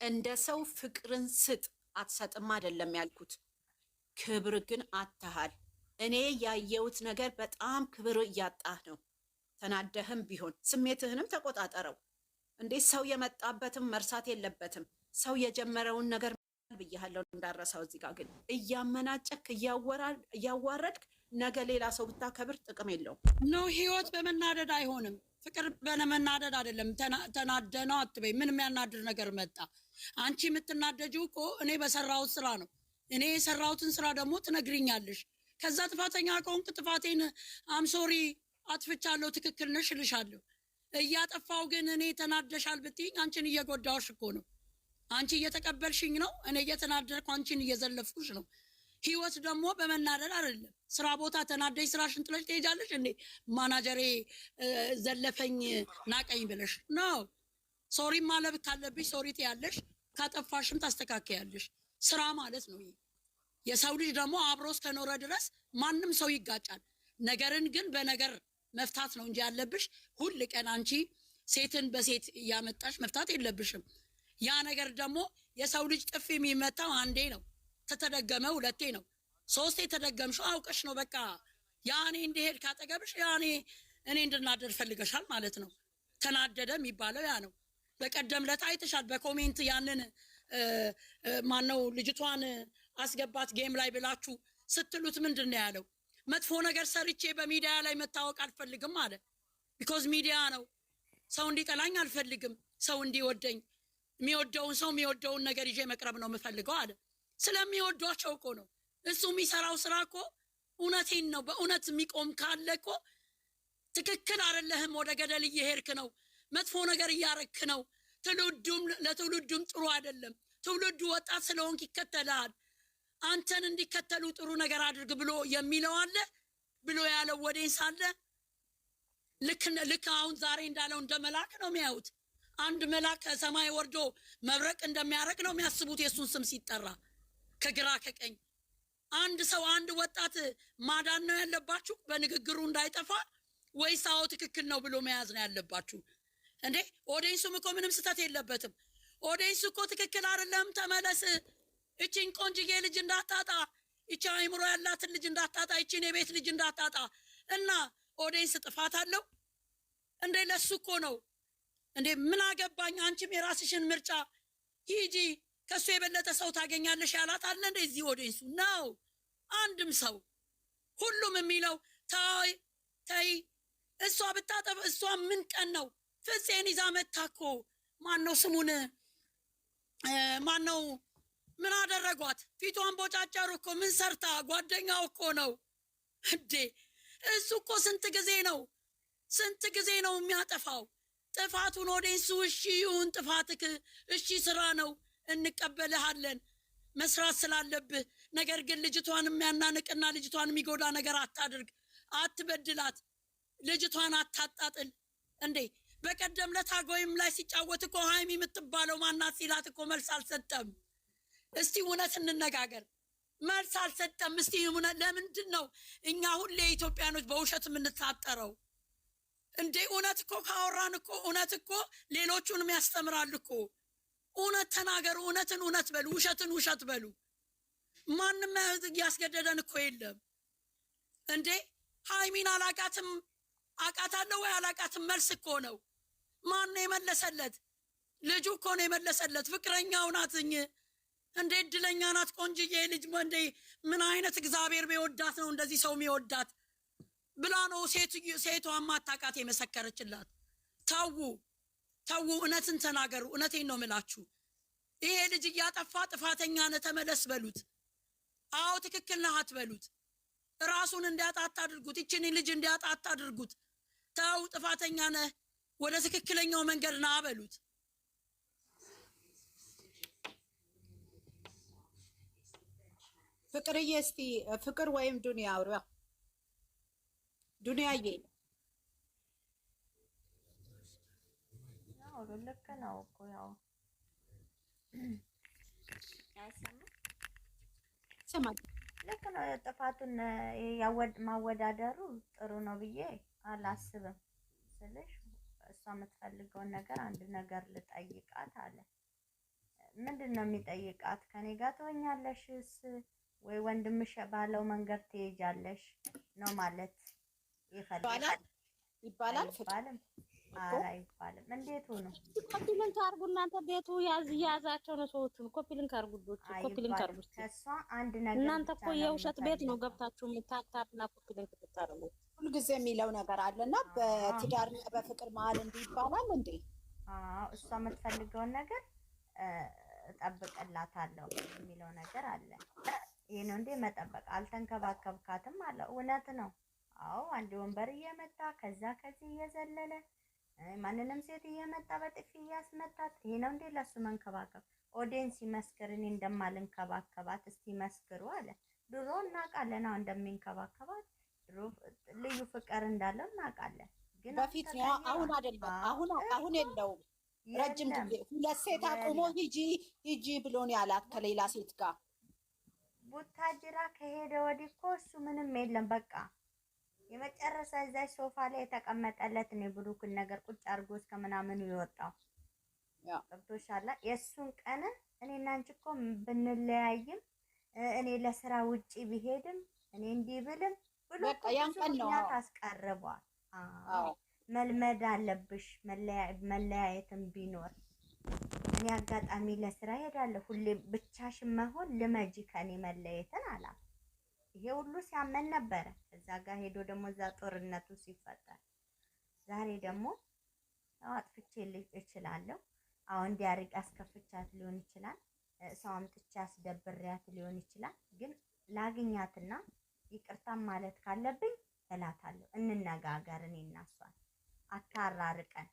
እንደ ሰው ፍቅርን ስጥ አትሰጥም አይደለም ያልኩት። ክብር ግን አታሃል። እኔ ያየሁት ነገር በጣም ክብር እያጣህ ነው። ተናደህም ቢሆን ስሜትህንም ተቆጣጠረው። እንዴት ሰው የመጣበትም መርሳት የለበትም። ሰው የጀመረውን ነገር ብያለሁ እንዳረሳው። እዚህ ጋር ግን እያመናጨክ እያዋረድክ ነገ ሌላ ሰው ብታከብር ጥቅም የለውም። ነው ህይወት በመናደድ አይሆንም። ፍቅር በመናደድ አይደለም። ተናደነው አትበይ። ምን የሚያናድር ነገር መጣ? አንቺ የምትናደጂው እኮ እኔ በሰራሁት ስራ ነው። እኔ የሰራሁትን ስራ ደግሞ ትነግሪኛለሽ። ከዛ ጥፋተኛ ከሆንክ ጥፋቴን አምሶሪ አጥፍቻለሁ፣ ትክክል ነሽ እልሻለሁ። እያጠፋው ግን እኔ ተናደሻል ብትይኝ አንቺን እየጎዳሁሽ እኮ ነው። አንቺ እየተቀበልሽኝ ነው፣ እኔ እየተናደድኩ አንቺን እየዘለፍኩሽ ነው። ህይወት ደግሞ በመናደድ አይደለም። ስራ ቦታ ተናደሽ ስራሽን ጥለሽ ትሄጃለሽ እንዴ? ማናጀሬ ዘለፈኝ ናቀኝ ብለሽ ነው። ሶሪ ማለት ካለብሽ ሶሪ ትያለሽ፣ ካጠፋሽም ታስተካከያለሽ። ስራ ማለት ነው። የሰው ልጅ ደግሞ አብሮ እስከኖረ ድረስ ማንም ሰው ይጋጫል። ነገርን ግን በነገር መፍታት ነው እንጂ ያለብሽ ሁል ቀን አንቺ ሴትን በሴት እያመጣሽ መፍታት የለብሽም። ያ ነገር ደግሞ የሰው ልጅ ጥፊ የሚመታው አንዴ ነው፣ ተተደገመ ሁለቴ ነው፣ ሶስቴ ተደገምሽው አውቀሽ ነው። በቃ ያኔ እንዲሄድ ካጠገብሽ ያኔ እኔ እንድናደድ ፈልገሻል ማለት ነው። ተናደደ የሚባለው ያ ነው። በቀደም ለታ አይተሻል በኮሜንት ያንን ማነው ልጅቷን አስገባት ጌም ላይ ብላችሁ ስትሉት ምንድን ነው ያለው? መጥፎ ነገር ሰርቼ በሚዲያ ላይ መታወቅ አልፈልግም አለ። ቢኮዝ ሚዲያ ነው። ሰው እንዲጠላኝ አልፈልግም፣ ሰው እንዲወደኝ፣ የሚወደውን ሰው የሚወደውን ነገር ይዤ መቅረብ ነው የምፈልገው አለ። ስለሚወዷቸው እኮ ነው። እሱ የሚሰራው ስራ እኮ እውነቴን ነው። በእውነት የሚቆም ካለ እኮ ትክክል አይደለህም፣ ወደ ገደል እየሄድክ ነው፣ መጥፎ ነገር እያረክ ነው፣ ለትውልዱም ጥሩ አይደለም፣ ትውልዱ ወጣት ስለሆንክ ይከተልሃል፣ አንተን እንዲከተሉ ጥሩ ነገር አድርግ ብሎ የሚለው አለ ብሎ ያለው ወዴንስ አለ። ልክ አሁን ዛሬ እንዳለው እንደ መልአክ ነው የሚያዩት። አንድ መልአክ ከሰማይ ወርዶ መብረቅ እንደሚያረግ ነው የሚያስቡት የሱን ስም ሲጠራ ከግራ ከቀኝ። አንድ ሰው አንድ ወጣት ማዳን ነው ያለባችሁ በንግግሩ እንዳይጠፋ፣ ወይስ አዎ ትክክል ነው ብሎ መያዝ ነው ያለባችሁ? እንዴ ኦዲየንሱም እኮ ምንም ስህተት የለበትም። ኦዲየንሱ እኮ ትክክል አይደለም ተመለስ፣ እቺን ቆንጅዬ ልጅ እንዳታጣ፣ እቺ አይምሮ ያላትን ልጅ እንዳታጣ፣ እቺን የቤት ልጅ እንዳታጣ እና ኦዲየንስ ጥፋት አለው እንዴ? ለሱ እኮ ነው እንዴ። ምን አገባኝ? አንቺም የራስሽን ምርጫ ሂጂ፣ ከሱ የበለጠ ሰው ታገኛለሽ ያላት አለ እንዴ? እዚህ ኦዲየንሱ ነው አንድም ሰው። ሁሉም የሚለው ታይ እሷ ብታጠፍ እሷ ምን ቀን ነው ፍፄን ይዛ መታኮ ማነው ስሙን ማነው ምን አደረጓት? ፊቷን ቦጫጨሩ እኮ ምን ሰርታ? ጓደኛው እኮ ነው እንዴ። እሱ እኮ ስንት ጊዜ ነው የሚያጠፋው? ጥፋቱን ኦዲየንሱ እሺ ይሁን ጥፋትክ፣ እሺ ስራ ነው እንቀበልሃለን መስራት ስላለብህ፣ ነገር ግን ልጅቷን የሚያናንቅና ልጅቷን የሚጎዳ ነገር አታድርግ፣ አትበድላት፣ ልጅቷን አታጣጥል እንዴ። በቀደም ለታጎይም ላይ ሲጫወት እኮ ሃይሚ የምትባለው ማናት ሲላት እኮ መልስ አልሰጠም። እስቲ እውነት እንነጋገር፣ መልስ አልሰጠም። እስቲ እውነት ለምንድን ነው እኛ ሁሌ ኢትዮጵያኖች በውሸት የምንታጠረው እንዴ? እውነት እኮ ካወራን እኮ እውነት እኮ ሌሎቹንም ያስተምራል እኮ። እውነት ተናገሩ፣ እውነትን እውነት በሉ፣ ውሸትን ውሸት በሉ። ማንም ያስገደደን እኮ የለም እንዴ። ሃይሚን አላቃትም አቃታለሁ ወይ አላቃትም መልስ እኮ ነው። ማን ነው የመለሰለት? ልጁ እኮ ነው የመለሰለት። ፍቅረኛው ናት እንዴ፣ እድለኛ ናት ቆንጅዬ ልጅ እንዴ። ምን አይነት እግዚአብሔር ቢወዳት ነው እንደዚህ ሰው የሚወዳት ብላ ነው ሴቷ ማታቃት የመሰከረችላት። ተው፣ እውነትን ተናገሩ። እውነቴን ነው ምላችሁ። ይሄ ልጅ እያጠፋ ጥፋተኛ ነህ ተመለስ በሉት። አዎ ትክክል ነህ አትበሉት። ራሱን እንዲያጣት አድርጉት። ይችን ልጅ እንዲያጣት አድርጉት። ተው ጥፋተኛ ነህ፣ ወደ ትክክለኛው መንገድ ና በሉት። ፍቅርዬ እስቲ ፍቅር ወይም ዱንያ አውራ። ዱንያዬ ያው ልክ ነው እኮ ያው ሰማኝ። ልክ ነው። ጥፋቱን ማወዳደሩ ጥሩ ነው ብዬ አላስብም። ስልሽ እሷ የምትፈልገውን ነገር አንድ ነገር ልጠይቃት አለ። ምንድን ነው የሚጠይቃት? ከኔ ጋር ትሆኛለሽስ ወይ ወንድምሽ ባለው መንገድ ትሄጃለሽ ነው ማለት ይፈልጋል። ይባላል አይባልም? ኧረ አይባልም። እንዴት ሆኖ ኮፒ ሊንክ አድርጉ እናንተ። ቤቱ ያዛቸው ነው ሰዎቹን። ኮፒ ሊንክ አድርጉ ዶች ኮፒ ሊንክ አድርጉ። ከእሷ አንድ ነገር እናንተ እኮ የውሸት ቤት ነው ገብታችሁ የምታታና ኮፒ ሊንክ ብታደርጉ። ሁልጊዜ የሚለው ነገር አለና በትዳርና በፍቅር መሀል እንዲህ ይባላል እንዴ? እሷ የምትፈልገውን ነገር እጠብቅላታለሁ የሚለው ነገር አለ። ይሄ ነው እንዴ መጠበቅ? አልተንከባከብካትም አለ። እውነት ነው። አዎ አንድ ወንበር እየመጣ ከዛ ከዚህ እየዘለለ ማንንም ሴት እየመጣ በጥፊ እያስመታት። ይሄ ነው እንዴ ለሱ መንከባከብ? ኦዲየንስ ይመስክር እኔ እንደማልንከባከባት እስቲ መስክሩ አለ። ድሮ እናውቃለን አሁን እንደሚንከባከባት፣ ድሮ ልዩ ፍቅር እንዳለው እናውቃለን። ግን በፊት ነው አሁን አይደለም። አሁን የለውም። ረጅም ጊዜ ሁለት ሴት አቁሞ ሂጂ ብሎ ነው ያላት ከሌላ ሴት ጋር። ቡታጅራ ከሄደ ወዲህ እኮ እሱ ምንም የለም። በቃ የመጨረሻ እዛች ሶፋ ላይ የተቀመጠለት ነው ብሩክን ነገር ቁጭ አድርጎ እስከ ምናምኑ የወጣው ገብቶሻል። የእሱን ቀን እኔና አንቺ እኮ ብንለያይም እኔ ለስራ ውጪ ብሄድም እኔ እንዲህ ብልም ብሎ ያን ቀን ነው ታስቀርቧል። መልመድ አለብሽ መለያየትም ቢኖር እኔ አጋጣሚ ለስራ ሄዳለሁ። ሁሌ ብቻሽን መሆን ልመጂ ከኔ መለየትን አላት። ይሄ ሁሉ ሲያመን ነበረ። እዛ ጋር ሄዶ ደግሞ እዛ ጦርነቱ ሲፈጠር ዛሬ ደግሞ አጥፍቼ እችላለሁ። አሁን እንዲያርቅ አስከፍቻት ሊሆን ይችላል። ሰው አምጥቼ አስደብሬያት ሊሆን ይችላል። ግን ላግኛትና ይቅርታ ማለት ካለብኝ እላታለሁ። እንነጋገር፣ እኔ እና እሷን አታራርቀን፣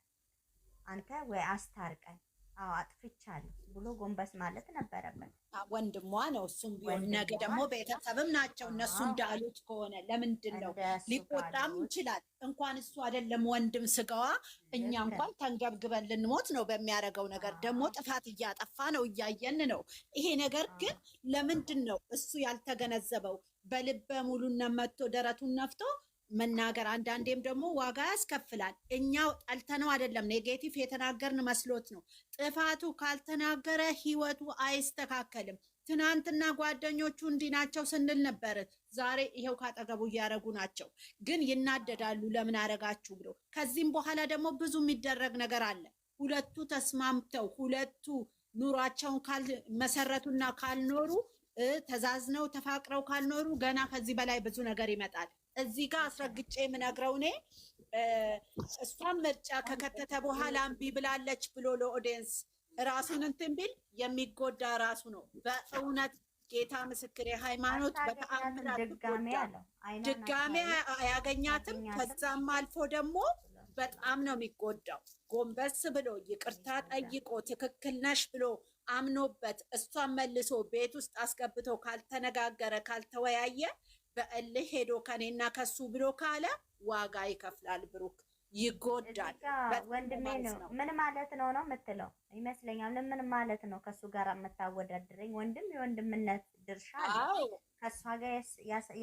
አንተ ወይ አስታርቀን። አዎ አጥፍቻለሁ ብሎ ጎንበስ ማለት ነበረበት። ወንድሟ ነው እሱም ቢሆን ነገ ደግሞ ቤተሰብም ናቸው። እነሱ እንዳሉት ከሆነ ለምንድን ነው ሊቆጣም ይችላል። እንኳን እሱ አይደለም ወንድም ስጋዋ፣ እኛ እንኳን ተንገብግበን ልንሞት ነው በሚያደርገው ነገር። ደግሞ ጥፋት እያጠፋ ነው፣ እያየን ነው። ይሄ ነገር ግን ለምንድን ነው እሱ ያልተገነዘበው? በልበ ሙሉነት መጥቶ ደረቱን ነፍቶ መናገር አንዳንዴም ደግሞ ዋጋ ያስከፍላል። እኛው ጠልተነው አይደለም ኔጌቲቭ የተናገርን መስሎት ነው። ጥፋቱ ካልተናገረ ህይወቱ አይስተካከልም። ትናንትና ጓደኞቹ እንዲህ ናቸው ስንል ነበር። ዛሬ ይሄው ካጠገቡ እያደረጉ ናቸው። ግን ይናደዳሉ ለምን አረጋችሁ ብሎ። ከዚህም በኋላ ደግሞ ብዙ የሚደረግ ነገር አለ። ሁለቱ ተስማምተው ሁለቱ ኑሯቸውን ካልመሰረቱና ካልኖሩ ተዛዝነው ተፋቅረው ካልኖሩ ገና ከዚህ በላይ ብዙ ነገር ይመጣል። እዚህ ጋር አስረግጬ የምነግረው እኔ እሷን ምርጫ ከከተተ በኋላ እምቢ ብላለች ብሎ ለኦዲየንስ ራሱን እንትን ቢል የሚጎዳ ራሱ ነው። በእውነት ጌታ ምስክር የሃይማኖት በተአምር ድጋሜ አያገኛትም። ከዛም አልፎ ደግሞ በጣም ነው የሚጎዳው። ጎንበስ ብሎ ይቅርታ ጠይቆ ትክክል ነሽ ብሎ አምኖበት እሷን መልሶ ቤት ውስጥ አስገብቶ ካልተነጋገረ ካልተወያየ በእልህ ሄዶ ከኔና ከሱ ብሎ ካለ ዋጋ ይከፍላል። ብሩክ ይጎዳል። ወንድሜ ነው ምን ማለት ነው የምትለው ይመስለኛል። ምን ማለት ነው ከሱ ጋር የምታወዳድረኝ? ወንድም የወንድምነት ድርሻ አለ። ከሷ ጋር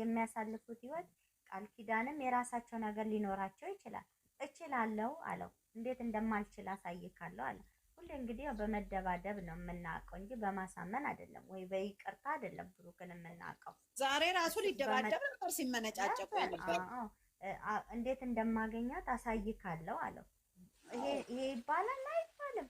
የሚያሳልፉት ህይወት ቃል ኪዳንም የራሳቸው ነገር ሊኖራቸው ይችላል። እችላለሁ አለው። እንዴት እንደማልችል አሳይካለሁ አለ። ሁሌ እንግዲህ በመደባደብ ነው የምናውቀው እንጂ በማሳመን አይደለም፣ ወይ በይቅርታ አይደለም ብሩክን የምናውቀው። ዛሬ ራሱ ሊደባደብ ነበር ሲመነጫጨቁ ነበር። እንዴት እንደማገኛት አሳይካለሁ አለው። ይሄ ይባላል አይባልም?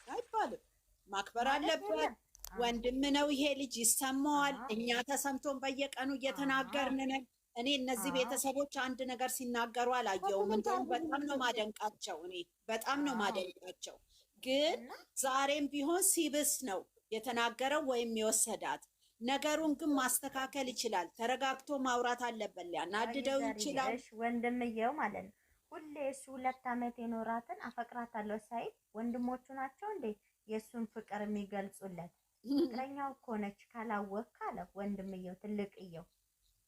አይባልም። ማክበር አለበት። ወንድም ነው ይሄ ልጅ ይሰማዋል። እኛ ተሰምቶን በየቀኑ እየተናገርን ነን። እኔ እነዚህ ቤተሰቦች አንድ ነገር ሲናገሩ አላየውም። እንደውም በጣም ነው ማደንቃቸው። እኔ በጣም ነው ማደንቃቸው። ግን ዛሬም ቢሆን ሲብስ ነው የተናገረው ወይም የወሰዳት። ነገሩን ግን ማስተካከል ይችላል። ተረጋግቶ ማውራት አለበት። ሊያናድደው ይችላል። ወንድምየው ማለት ነው። ሁሌ እሱ 2 ዓመት የኖራትን አፈቅራታለሁ ሳይል ወንድሞቹ ናቸው እንዴ የእሱን ፍቅር የሚገልጹለት? ፍቅረኛው እኮ ነች ካላወቅክ አለ ወንድምየው ትልቅየው።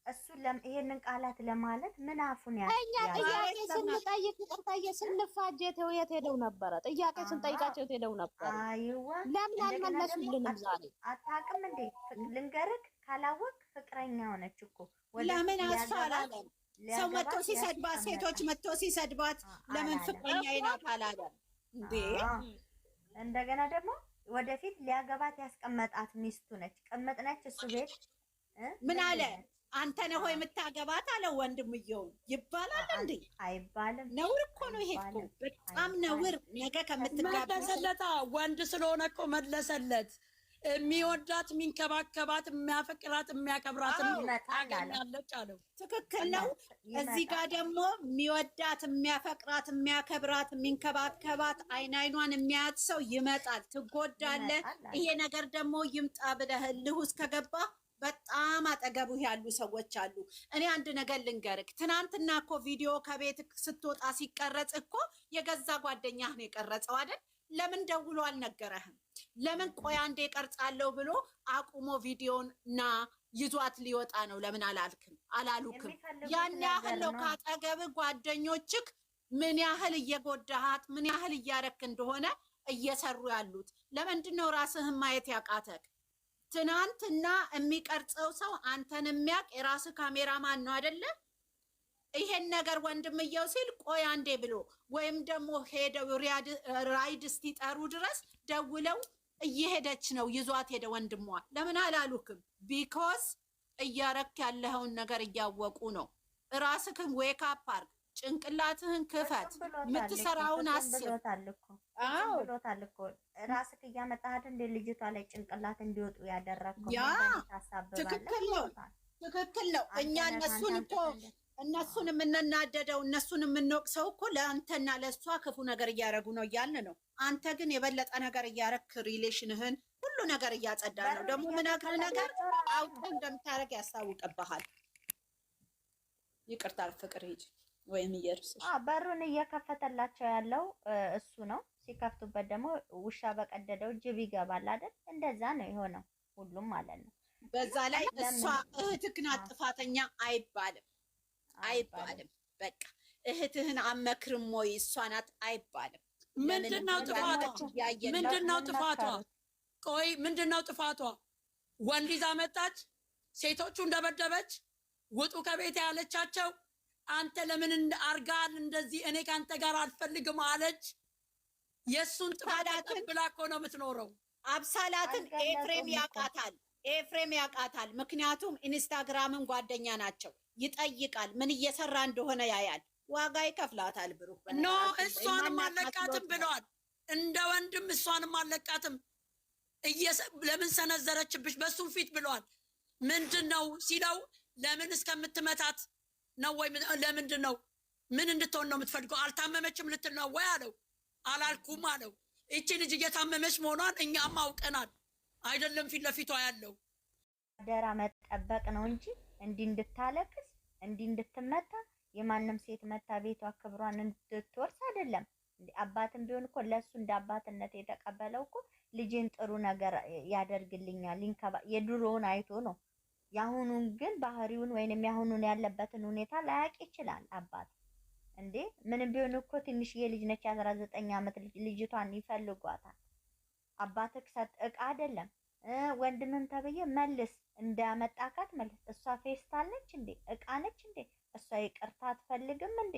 እሱ ይሄንን ቃላት ለማለት ምን አፉን እኛ ጥያቄ ስንጠይቅ ይቅርታዬ ስንፋጅ የት ሄደው ነበረ? ጥያቄ ስንጠይቃቸው የት ሄደው ነበረ? አይዋ ለምን አልመለሱልንም? ዛሬ አታውቅም እንዴ? ልንገርህ ካላወቅክ ፍቅረኛ ሆነች እኮ ለምን አስፋላለም? ሰው መጥቶ ሲሰድባት፣ ሴቶች መጥቶ ሲሰድባት ለምን ፍቅረኛ ይናት አላለም እንዴ? እንደገና ደግሞ ወደፊት ሊያገባት ያስቀመጣት ሚስቱ ነች። ቅምጥ ነች እሱ ቤት ምን አለ አንተ ነህ ሆይ የምታገባት አለ ወንድምየው። ይባላል እንዴ? አይባልም። ነውር እኮ ነው ይሄ እኮ በጣም ነውር። ነገ ከምትጋባ መለሰለታ ወንድ ስለሆነ እኮ መለሰለት። የሚወዳት የሚንከባከባት የሚያፈቅራት የሚያከብራት ታገኛለች አለው። ትክክል ነው። እዚህ ጋር ደግሞ የሚወዳት የሚያፈቅራት የሚያከብራት የሚንከባከባት አይኗን የሚያያት ሰው ይመጣል። ትጎዳለህ። ይሄ ነገር ደግሞ ይምጣ ብለህ እልህ ውስጥ ከገባ በጣም አጠገቡ ያሉ ሰዎች አሉ። እኔ አንድ ነገር ልንገርክ። ትናንትና እኮ ቪዲዮ ከቤት ስትወጣ ሲቀረጽ እኮ የገዛ ጓደኛህ ነው የቀረጸው አይደል? ለምን ደውሎ አልነገረህም? ለምን ቆይ አንዴ ቀርጻለሁ ብሎ አቁሞ ቪዲዮን እና ይዟት ሊወጣ ነው? ለምን አላሉክም? ያን ያህል ነው ካጠገብ ጓደኞችክ ምን ያህል እየጎዳሃት ምን ያህል እያረክ እንደሆነ እየሰሩ ያሉት። ለምንድን ነው ራስህን ማየት ያቃተክ? ትናንትና የሚቀርጸው ሰው አንተን የሚያውቅ የራስህ ካሜራማን ነው አይደለ? ይሄን ነገር ወንድምየው ሲል ቆይ አንዴ ብሎ ወይም ደግሞ ሄደው ራይድ እስኪጠሩ ድረስ ደውለው እየሄደች ነው ይዟት ሄደ ወንድሟ። ለምን አላሉክም? ቢኮዝ እያረክ ያለኸውን ነገር እያወቁ ነው። ራስህን ዌክ አፕ አድርግ፣ ጭንቅላትህን ክፈት፣ የምትሰራውን አስብ። ብሎታል እኮ ራስህ እያመጣህ እንደ ልጅቷ ላይ ጭንቅላት እንዲወጡ ያደረግከው። ያ ትክክል ነው፣ ትክክል ነው። እኛ እነሱን የምንናደደው እነሱን የምንወቅሰው እኮ ለአንተና ለእሷ ክፉ ነገር እያደረጉ ነው እያልን ነው። አንተ ግን የበለጠ ነገር እያረክ ሪሌሽንህን ሁሉ ነገር እያጸዳ ነው። ደግሞ ምነግርህ ነገር አውቀህ እንደምታደርግ ያስታውቅብሃል። ይቅርታ ፍቅር ሂጂ ወይም እየርስሽ በሩን እየከፈተላቸው ያለው እሱ ነው። ሲከፍቱበት ደግሞ ውሻ በቀደደው ጅብ ይገባል አይደል? እንደዛ ነው የሆነው ሁሉም ማለት ነው። በዛ ላይ እሷ እህትህ ናት ጥፋተኛ አይባልም። በቃ እህትህን አመክርም ወይ እሷ ናት አይባልም። ምንድነው ጥፋቷ? ቆይ ምንድነው ጥፋቷ? ወንድ ይዛ መጣች፣ ሴቶቹ እንደበደበች፣ ውጡ ከቤት ያለቻቸው። አንተ ለምን አርጋል እንደዚህ? እኔ ካንተ ጋር አልፈልግም አለች። የሱን ጥፋት ተቀብላ እኮ ነው የምትኖረው። አብሳላትን ኤፍሬም ያውቃታል። ምክንያቱም ኢንስታግራምን ጓደኛ ናቸው። ይጠይቃል፣ ምን እየሰራ እንደሆነ ያያል፣ ዋጋ ይከፍላታል። ብሩክ ኖ እሷንም አለቃትም ብለዋል። እንደ ወንድም እሷንም አለቃትም ለምን ሰነዘረችብሽ በሱም ፊት ብለዋል። ምንድነው ሲለው ለምን እስከምትመታት ነው ወይ ለምንድን ነው ምን እንድትሆን ነው የምትፈልገው? አልታመመችም ልትል ነው ወይ አለው። አላልኩም አለው። እቺ ልጅ እየታመመች መሆኗን እኛም አውቀናል። አይደለም ፊት ለፊቷ ያለው አደራ መጠበቅ ነው እንጂ እንዲህ እንድታለቅስ እንዲህ እንድትመታ የማንም ሴት መታ ቤቷ ክብሯን እንድትወርስ አይደለም። አባትም ቢሆን እኮ ለሱ እንደ አባትነት የተቀበለው እኮ ልጅን ጥሩ ነገር ያደርግልኛል የድሮውን አይቶ ነው። ያሁኑን ግን ባህሪውን ወይንም ያሁኑን ያለበትን ሁኔታ ላያቅ ይችላል አባት። እንዴ ምንም ቢሆን እኮ ትንሽዬ ልጅ ነች፣ 19 ዓመት ልጅቷን ይፈልጓታል። አባትህ ሰጥ እቃ አይደለም። ወንድምም ተብዬ መልስ እንዳመጣካት መልስ። እሷ ፌስታል ነች እንዴ? እቃ ነች እንዴ? እሷ ይቅርታ አትፈልግም እንዴ?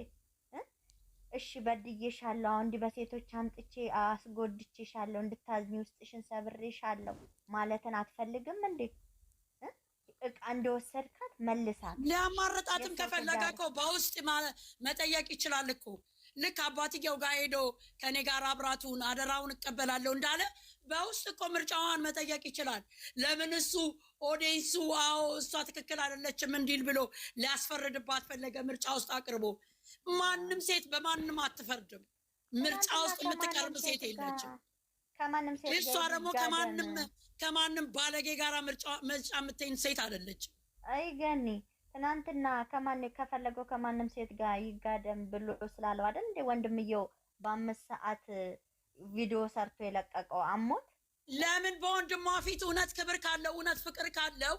እሺ በድዬሻለሁ፣ እንዲህ በሴቶች አምጥቼ አስጎድቼሻለሁ፣ እንድታዝኝ ውስጥሽን ሰብሬሻለሁ ማለትን አትፈልግም እንዴ? እቃ እንደወሰድካት መልሳት። ሊያማርጣትም ከፈለገ እኮ በውስጥ መጠየቅ ይችላል እኮ። ልክ አባትየው ጋር ሄዶ ከኔ ጋር አብራቱን አደራውን እቀበላለሁ እንዳለ በውስጥ እኮ ምርጫዋን መጠየቅ ይችላል። ለምን እሱ ኦዲየንሱ አዎ እሷ ትክክል አይደለችም እንዲል ብሎ ሊያስፈርድባት ፈለገ? ምርጫ ውስጥ አቅርቦ። ማንም ሴት በማንም አትፈርድም። ምርጫ ውስጥ የምትቀርብ ሴት የለችም። ከማንም ሴት እሷ ደግሞ ከማንም ባለጌ ጋራ ምርጫ የምትይኝ ሴት አይደለችም። አይ ገኒ ትናንትና ከፈለገው ከማንም ሴት ጋር ይጋደም ብሎ ስላለው አይደል እንደ ወንድምየው በ5 ሰዓት ቪዲዮ ሰርቶ የለቀቀው አሞት። ለምን በወንድሟ ፊት እውነት ክብር ካለው እውነት ፍቅር ካለው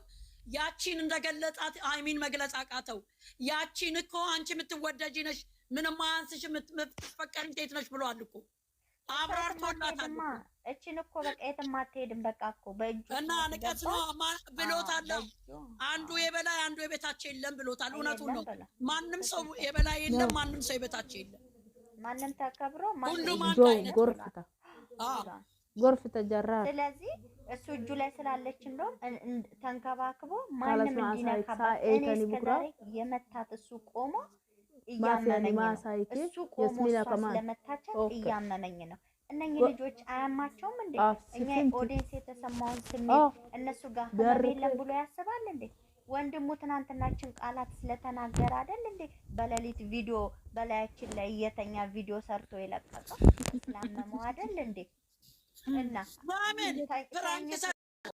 ያቺን እንደገለጻት አይሚን መግለጽ አቃተው? ያቺን እኮ አንቺ የምትወደጂ ነሽ፣ ምንም አያንስሽ፣ የምትፈቀሪ ሴት ነሽ ብሏል እኮ አብራርቶላታል። እቺን እኮ በቃ የትም አትሄድም በቃ እኮ በእጁ እና ንቀት ነው ብሎታል። አንዱ የበላይ አንዱ የበታች የለም ብሎታል። እውነቱን ነው። ማንም ሰው የበላይ የለም፣ ማንም ሰው የበታች የለም። ማንም ተከብሮ ሁሉም አንድ አይነት ጎርፍ ተጀራ ስለዚህ እሱ እጁ ላይ ስላለች እንደውም ተንከባክቦ ማንም እንዲነካባት እኔ እስከዛሬ የመታት እሱ ቆሞ እያመመኝ ነው። እሱ ቆሞ ስለመታቸው እያመመኝ ነው። እነኚህ ልጆች አያማቸውም እንዴ? እኛ ኦዲየንስ የተሰማውን ስሜት እነሱ ጋር ህመም የለም ብሎ ያስባል እንዴ? ወንድሙ ትናንትናችን ቃላት ስለተናገረ አይደል እንዴ በሌሊት ቪዲዮ በላያችን ላይ እየተኛ ቪዲዮ ሰርቶ የለቀቀው ስላመመው አይደል እንዴ? እና